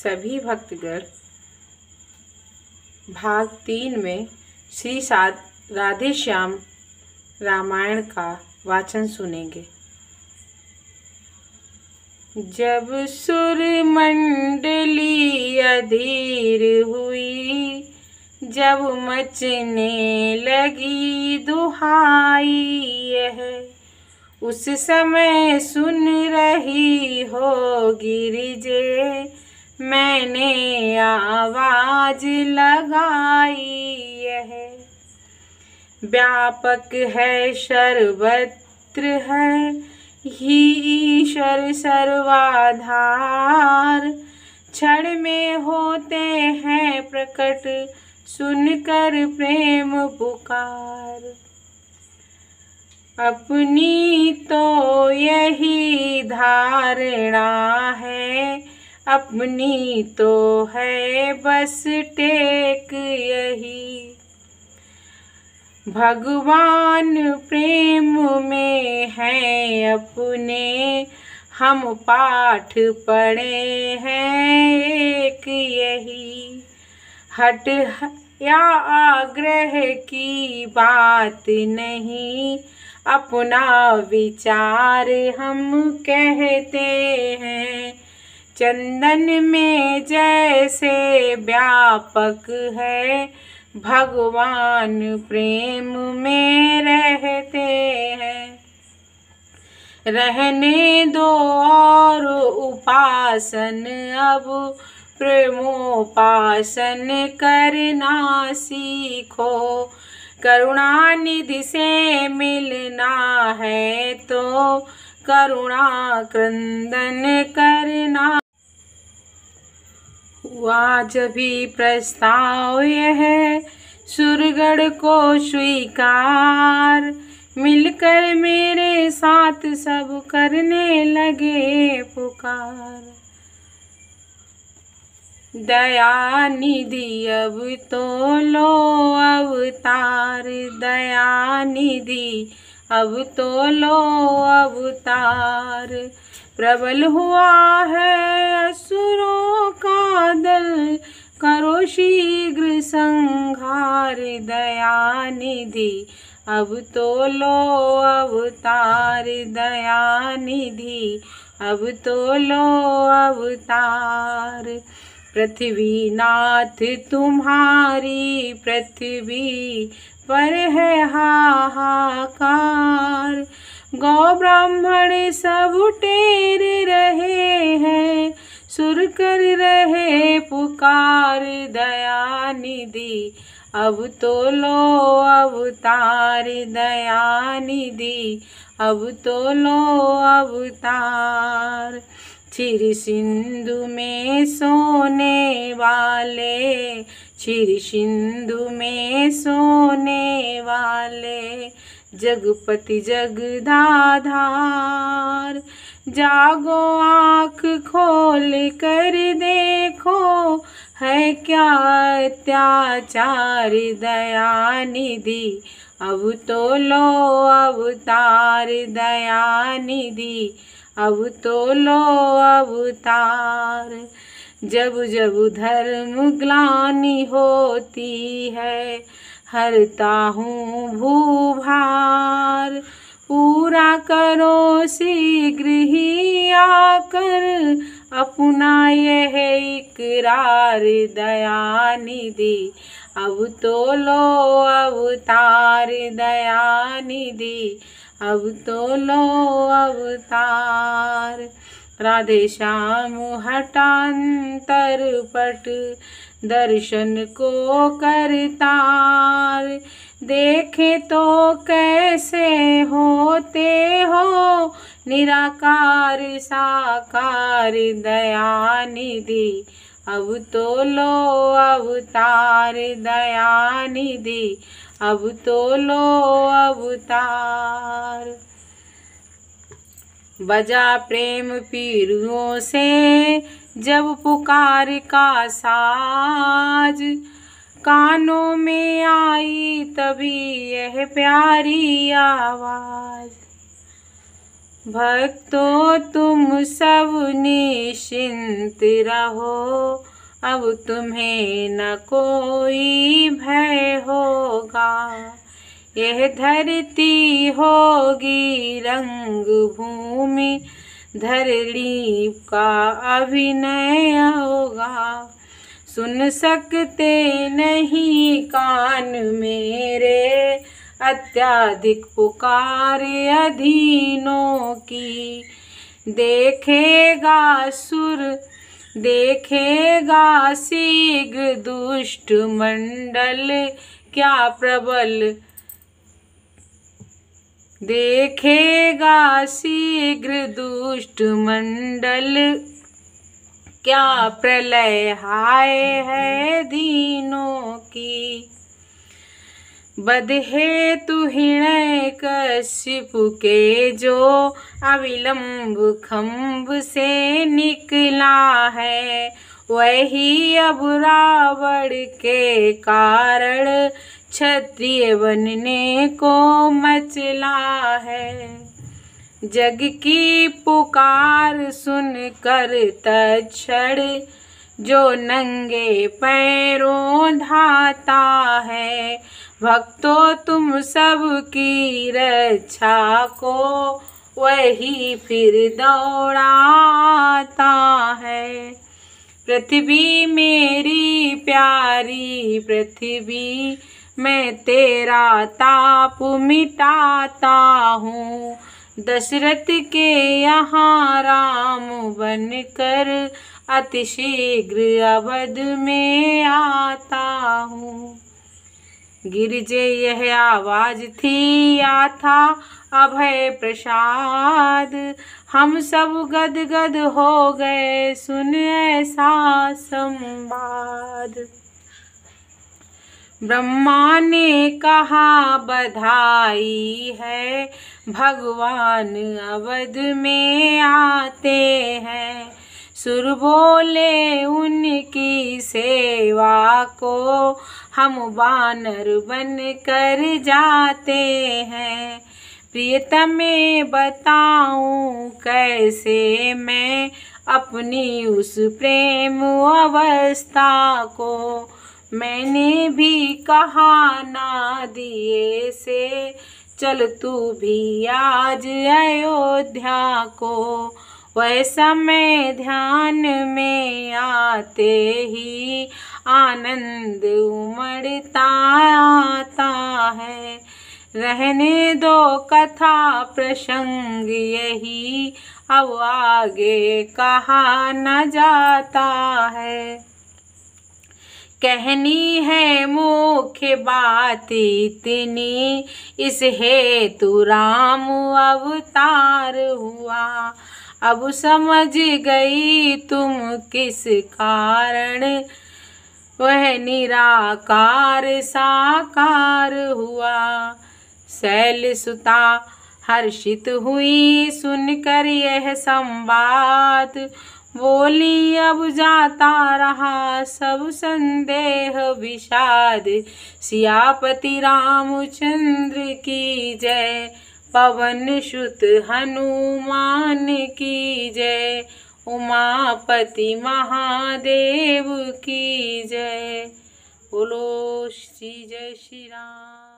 सभी भक्तगण भाग 3 में श्री राधे श्याम रामायण का वाचन सुनेंगे। जब सुर मंडली अधीर हुई, जब मचने लगी दुहाई यह, उस समय सुन रही हो गिरिजे, मैंने आवाज लगाई यह। व्यापक है सर्वत्र है ही ईश्वर सर्वाधार, क्षण में होते हैं प्रकट सुनकर प्रेम पुकार। अपनी तो यही धारणा है, अपनी तो है बस टेक यही। भगवान प्रेम में है अपने, हम पाठ पढ़े हैं एक यही। हट या आग्रह की बात नहीं, अपना विचार हम कहते हैं। चंदन में जैसे व्यापक है, भगवान प्रेम में रहते हैं। रहने दो और उपासन, अब प्रेमोपासन करना सीखो। करुणा निधि से मिलना है तो करुणा क्रंदन करना। आज भी प्रस्ताव यह सुरगढ़ को स्वीकार, मिलकर मेरे साथ सब करने लगे पुकार। दया निधि अब तो लो अवतार, दया निधि अब तो लो अवतार। प्रबल हुआ है असुरों का दल, करो शीघ्र संहार। दया निधि अब तो लो अवतार, दया निधि अब तो लो अवतार। पृथ्वीनाथ तुम्हारी पृथ्वी पर है हाहाकार, गौ ब्राह्मण सब टेर रहे हैं, सुर कर रहे पुकार। दया निधि अब तो लो अवतार, दया निधि अब तो लो अवतार। क्षीर सिंधु में सोने वाले, क्षीर सिंधु में सोने वाले, जगपति जगदाधार। जागो आँख खोल कर देखो, है क्या अत्याचार। दया निधि अब तो लो अवतार, दया निधि अब तो लो अवतार। जब जब धर्म ग्लानि होती है, हरता हूँ भूभार। पूरा करो शीघ्र ही आकर अपना यह इकरार। दया निधि अब तो लो अवतार, दया निधि अब तो लो अवतार। राधे श्याम हठांतर पट, दर्शन को करतार। देखे तो कैसे होते हो निराकार साकार। दया निधि अब तो लो अवतार, दया निधि अब तो लो अवतार। बजा प्रेम पीरुओं से जब पुकार का साज, कानों में आई तभी यह प्यारी आवाज। भक्तों तुम सब निश्चिंत रहो, अब तुम्हें न कोई भय होगा। यह धरती होगी रंग भूमि, धरणी का अभिनय होगा। सुन सकते नहीं कान मेरे, अत्याधिक पुकार अधीनों की। देखेगा सुर देखेगा शीघ्र दुष्ट मंडल, क्या प्रबल देखेगा शीघ्र दुष्ट मंडल, क्या प्रलय हाय है दीनों की। बदहेतु हिरण्यकशिप के जो अविलंब खम्भ से निकला है, वही अब रावण के कारण क्षत्रिय बनने को मचला है। जग की पुकार सुनकर तत्क्षण जो नंगे पैरों धाता है, भक्तों तुम सब की रक्षा को वही फिर दौड़ाता है। पृथ्वी मेरी प्यारी पृथ्वी, मैं तेरा ताप मिटाता हूँ। दशरथ के यहाँ राम बनकर अतिशीघ्र अवध में आता हूँ। गिरजे यह आवाज थी या था अभय प्रसाद, हम सब गदगद हो गए सुन ऐसा संवाद। ब्रह्मा ने कहा बधाई है, भगवान अवध में आते हैं। सुर बोले उनकी सेवा को हम वानर बन कर जाते हैं। प्रियतमे बताऊं कैसे मैं अपनी उस प्रेम अवस्था को, मैंने भी कहा ना दिए से चल तू भी आज अयोध्या को। वह समय ध्यान में आते ही आनंद उमड़ता आता है। रहने दो कथा प्रसंग यही, अब आगे कहा न जाता है। कहनी है मुख्य बात इतनी, इस हेतु राम अवतार हुआ। अब समझ गई तुम किस कारण वह निराकार साकार हुआ। शैलसुता हर्षित हुई सुनकर यह संवाद, बोली अब जाता रहा सब संदेह विषाद। सियापति रामचंद्र की जय, पवन सुत हनुमान की जय, उमापति महादेव की जय। बोलो श्री जय श्री राम।